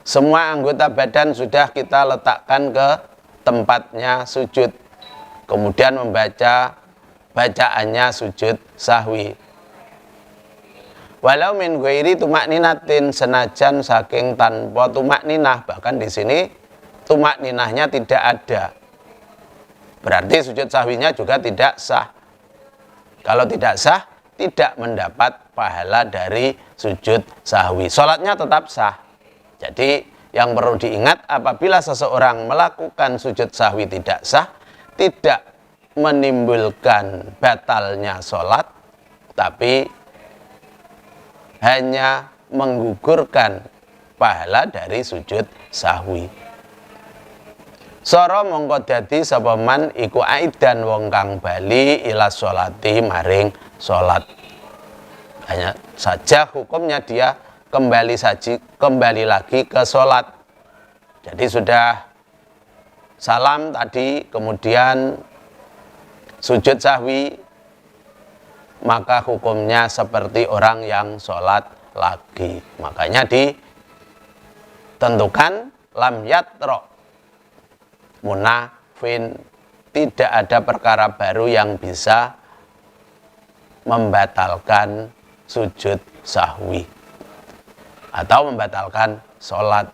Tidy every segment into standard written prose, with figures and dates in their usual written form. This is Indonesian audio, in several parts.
Semua anggota badan sudah kita letakkan ke tempatnya sujud. Kemudian membaca bacaannya sujud sahwi. Walau min ghairi tumakninatin, senajan saking tanpa tumakninah, bahkan di sini tumakninahnya tidak ada. Berarti sujud sahwinya juga tidak sah. Kalau tidak sah, tidak mendapat pahala dari sujud sahwi. Sholatnya tetap sah. Jadi yang perlu diingat, apabila seseorang melakukan sujud sahwi tidak sah, tidak menimbulkan batalnya sholat, tapi hanya menggugurkan pahala dari sujud sahwi. Soro mongko dadi sapa man iku aidan wong kang bali ila sholati maring sholat. Hanya saja hukumnya dia kembali lagi ke sholat. Jadi sudah salam tadi, kemudian sujud sahwi, maka hukumnya seperti orang yang sholat lagi. Makanya ditentukan lam yatro munafin, tidak ada perkara baru yang bisa membatalkan sujud sahwi atau membatalkan sholat.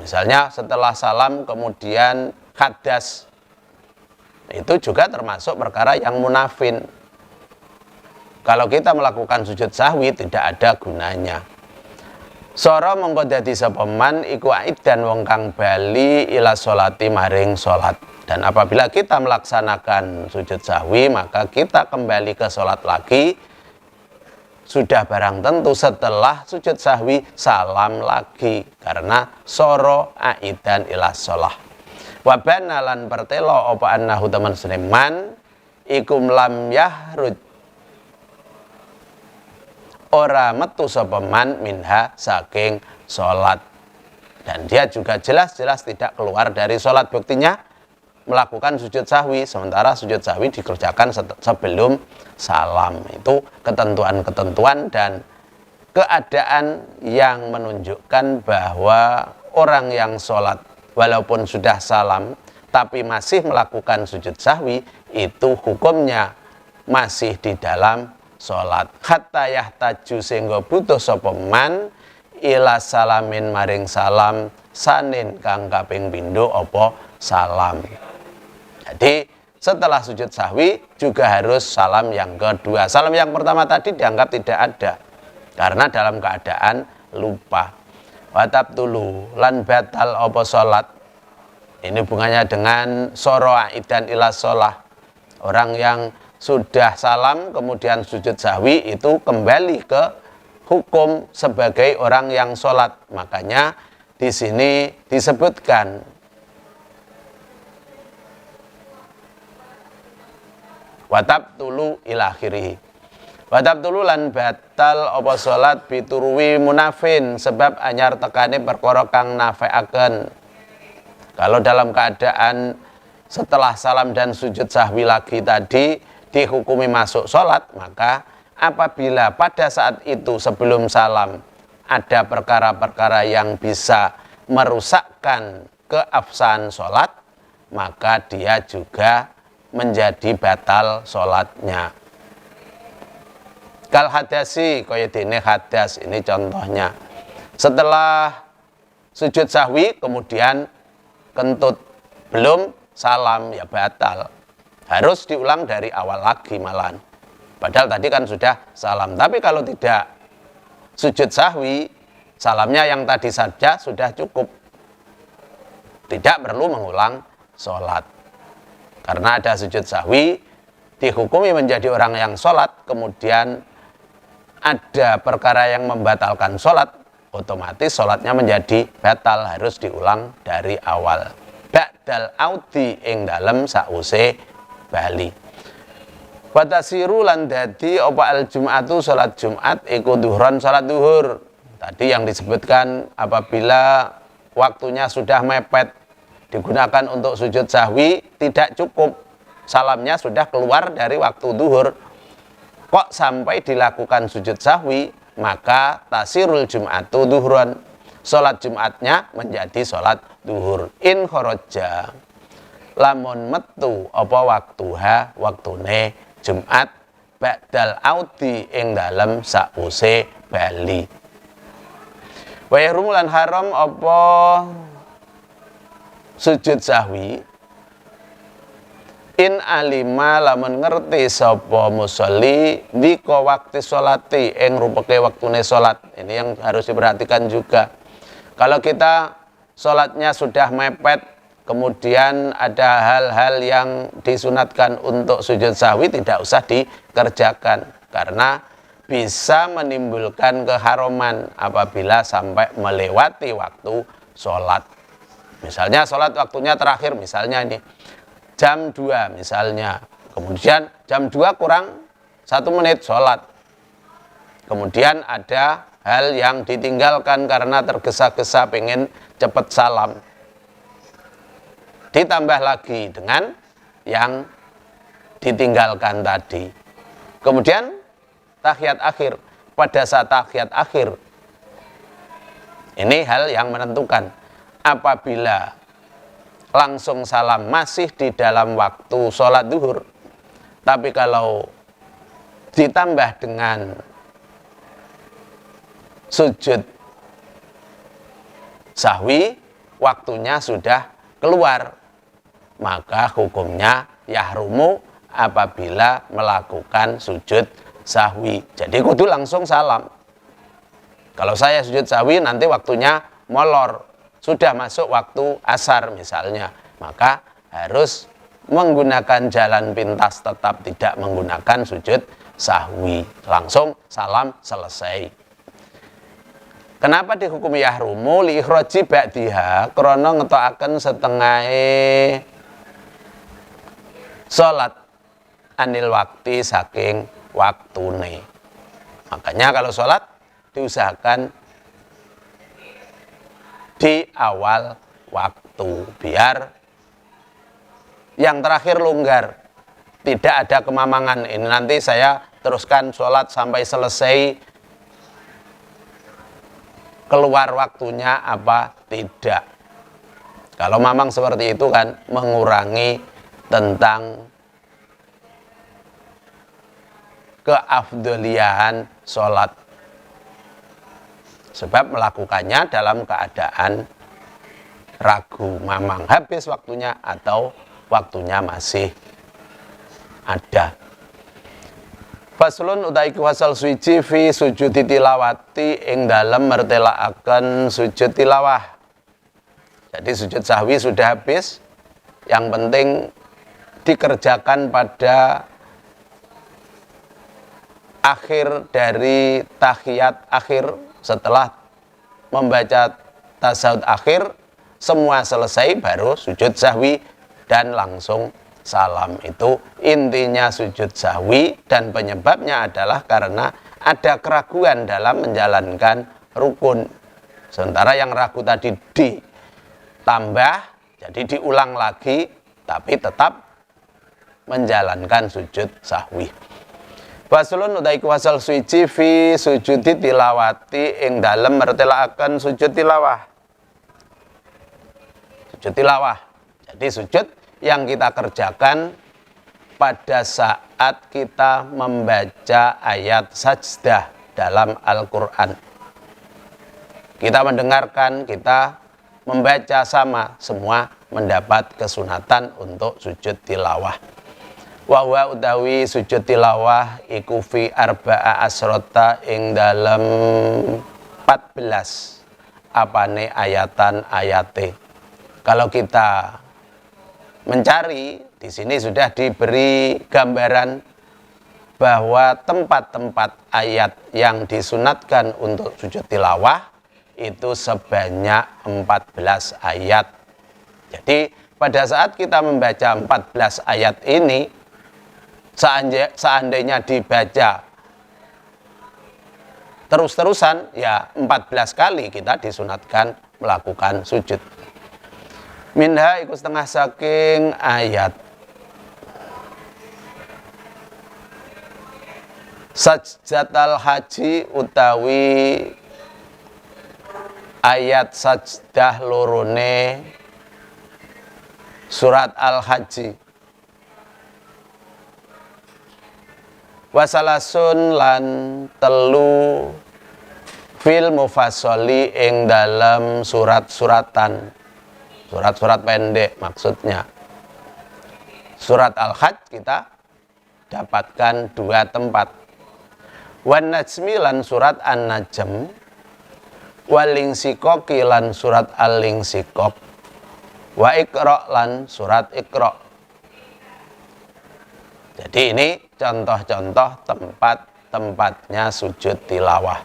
Misalnya setelah salam kemudian hadas, itu juga termasuk perkara yang munafin. Kalau kita melakukan sujud sahwi tidak ada gunanya. Soro mongko dadi sapa man iku aidan wong kang bali ila sholati maring sholat. Dan apabila kita melaksanakan sujud sahwi, maka kita kembali ke sholat lagi. Sudah barang tentu setelah sujud sahwi salam lagi, karena soro aidan ila sholah. Wabana lan pertelo apa annahu teman seneman ikum lam yahruj, ora metu sapa man minha saking sholat, dan dia juga jelas-jelas tidak keluar dari sholat. Buktinya melakukan sujud sahwi, sementara sujud sahwi dikerjakan sebelum salam. Itu ketentuan-ketentuan dan keadaan yang menunjukkan bahwa orang yang sholat walaupun sudah salam tapi masih melakukan sujud sahwi, itu hukumnya masih di dalam sholat. Hatta yahtaju sehingga butuh sapa man ila salamin maring salam sanin kang kaping pindho apa salam. Jadi setelah sujud sahwi juga harus salam yang kedua. Salam yang pertama tadi dianggap tidak ada karena dalam keadaan lupa. Watab tulu lan batal apa sholat. Ini hubungannya dengan soro aidan ila sholah. Orang yang sudah salam kemudian sujud sahwi itu kembali ke hukum sebagai orang yang sholat. Makanya di sini disebutkan watab tulu ila akhirih. Watab tulu lan batal apa sholat biturwi munafin, sebab anyar tekane perkara kang nafeaken. Kalau dalam keadaan setelah salam dan sujud sahwi lagi tadi dihukumi masuk sholat, maka apabila pada saat itu sebelum salam ada perkara-perkara yang bisa merusakkan keabsahan sholat, maka dia juga menjadi batal sholatnya. Kal hadasi, kaya dene hadas, ini contohnya. Setelah sujud sahwi kemudian kentut, belum salam, ya batal. Harus diulang dari awal lagi malahan. Padahal tadi kan sudah salam. Tapi kalau tidak sujud sahwi, salamnya yang tadi saja sudah cukup. Tidak perlu mengulang sholat. Karena ada sujud sahwi, dihukumi menjadi orang yang sholat, kemudian ada perkara yang membatalkan sholat, otomatis sholatnya menjadi batal, harus diulang dari awal. Ba'dal audi ing dalem sause bali. Watasiru lan dadi apa al jum'atu sholat Jumat iku duhron sholat duhur. Tadi yang disebutkan apabila waktunya sudah mepet digunakan untuk sujud sahwi, tidak cukup salamnya sudah keluar dari waktu duhur, kok sampai dilakukan sujud sahwi, maka tasirul jum'atu duhron, sholat Jumatnya menjadi sholat duhur. In khoroja, lamun metu apa waktuha waktune Jumat ba'dal audi ing dalem sause bali. Wa yahrum lan haram apa sujud sahwi in alima lamun ngerti sapa musolli dika waktu sholati ing rupeke waktune sholat. Ini yang harus diperhatikan juga. Kalau kita sholatnya sudah mepet, kemudian ada hal-hal yang disunatkan untuk sujud sahwi, tidak usah dikerjakan karena bisa menimbulkan keharaman apabila sampai melewati waktu sholat. Misalnya sholat waktunya terakhir, misalnya ini jam 2 misalnya, kemudian jam 2 kurang 1 menit sholat, kemudian ada hal yang ditinggalkan karena tergesa-gesa pengen cepat salam, ditambah lagi dengan yang ditinggalkan tadi. Kemudian tahiyat akhir, pada saat tahiyat akhir ini hal yang menentukan. Apabila langsung salam masih di dalam waktu sholat duhur, tapi kalau ditambah dengan sujud sahwi waktunya sudah keluar, maka hukumnya yahrumu apabila melakukan sujud sahwi. Jadi kudu langsung salam. Kalau saya sujud sahwi nanti waktunya molor, sudah masuk waktu asar misalnya, maka harus menggunakan jalan pintas, tetap tidak menggunakan sujud sahwi, langsung salam selesai. Kenapa dihukumi yahrumu? Li ikhraji ba'diha, krana ngetokaken setengahe salat anil wakti saking waktune. Makanya kalau sholat diusahakan di awal waktu biar yang terakhir longgar, tidak ada kemamangan. Ini nanti saya teruskan sholat sampai selesai, keluar waktunya apa tidak. Kalau mamang seperti itu kan mengurangi tentang keafdolian sholat, sebab melakukannya dalam keadaan ragu, mamang habis waktunya atau waktunya masih ada. Faslun utawi wasal suci fi sujud tilawati ing dalem mertelaaken sujud tilawah. Jadi sujud sahwi sudah habis, yang penting dikerjakan pada akhir dari tahiyat akhir. Setelah membaca tasawuf akhir semua selesai, baru sujud sahwi dan langsung salam. Itu intinya sujud sahwi, dan penyebabnya adalah karena ada keraguan dalam menjalankan rukun. Sementara yang ragu tadi ditambah, jadi diulang lagi, tapi tetap menjalankan sujud sahwi. Faslun utawi wasal suci fi sujudi tilawati ing dalem mertelaaken sujud tilawah. Sujud tilawah. Jadi sujud yang kita kerjakan pada saat kita membaca ayat sajdah dalam Al-Qur'an. Kita mendengarkan, kita membaca sama, semua mendapat kesunatan untuk sujud tilawah. Wa huwa utawi sujud tilawah iku fi arba'a asrota ing dalem 14 apane ayatan ayate. Kalau kita mencari di sini sudah diberi gambaran bahwa tempat-tempat ayat yang disunatkan untuk sujud tilawah itu sebanyak 14 ayat. Jadi pada saat kita membaca 14 ayat ini, seandainya dibaca terus-terusan, ya 14 kali kita disunatkan melakukan sujud. Minha iku setengah saking ayat sajdatal haji utawi ayat sajdah lorone surat Al-Hajj. Wasalasun lan telu fil mufassali ing dalam surat-suratan, surat-surat pendek maksudnya. Surat Al-Hajj kita dapatkan 2 tempat. Wan najmi lan surat An-Najm, waling sikoki lan surat Al-Insikok, wa Iqra lan surat Iqra. Jadi ini contoh-contoh tempat-tempatnya sujud tilawah.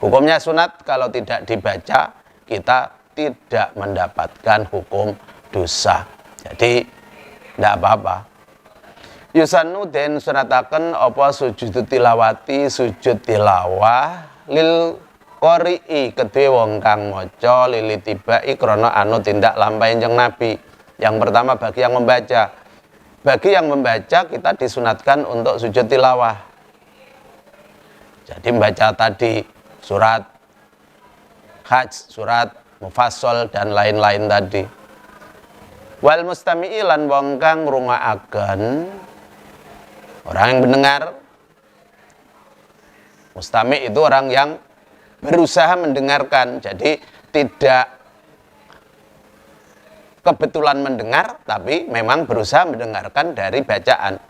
Hukumnya sunat, kalau tidak dibaca kita tidak mendapatkan hukum dosa. Jadi tidak apa-apa. Yusannu den sunataken apa sujud tilawati sujud tilawah lil qori'i kedue wong kang maca lili tibai krana anu tindak lampahe Kanjeng Nabi. Yang pertama bagi yang membaca. Bagi yang membaca kita disunatkan untuk sujud tilawah. Jadi membaca tadi surat Hajj, surat Mufassal dan lain-lain tadi. Wal mustami'i lan wong kang ngrungokake, orang yang mendengar. Mustami' itu orang yang berusaha mendengarkan. Jadi tidak kebetulan mendengar, tapi memang berusaha mendengarkan dari bacaan.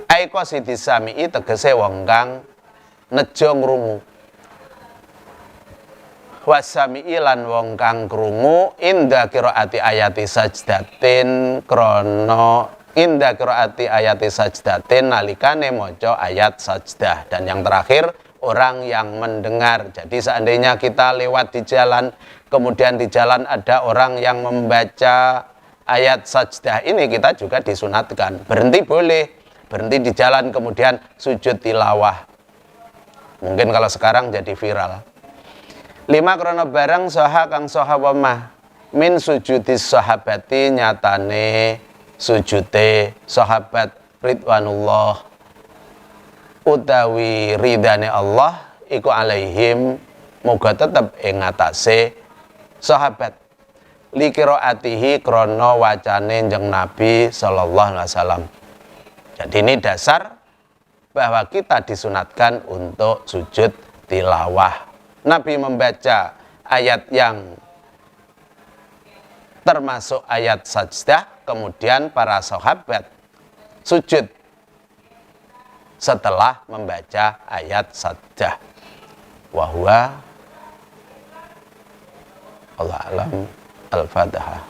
Aiko sidisami'i tegese wong kang nejo ngrungu. Wasami'i lan wong kang krungu inda qiraati ayati sajdatin krana inda qiraati ayati sajdatin nalikane maca ayat sajdah. Dan yang terakhir orang yang mendengar. Jadi seandainya kita lewat di jalan, kemudian di jalan ada orang yang membaca ayat sajdah ini, kita juga disunatkan. Berhenti boleh, berhenti di jalan kemudian sujud tilawah. Mungkin kalau sekarang jadi viral. 5 krono barang soha kang soha wamah min sujudis sahabati nyatane sujute sahabat ridwanullah utawi ridane Allah iku alaihim moga tetep ing ngatasé sahabat li qiraatihi krana wacane Kanjeng Nabi sallallahu alaihi wasallam. Jadi ini dasar bahwa kita disunatkan untuk sujud tilawah. Nabi membaca ayat yang termasuk ayat sajdah, kemudian para sahabat sujud setelah membaca ayat sajdah. Wa huwa Allah alam. Al-Fatihah.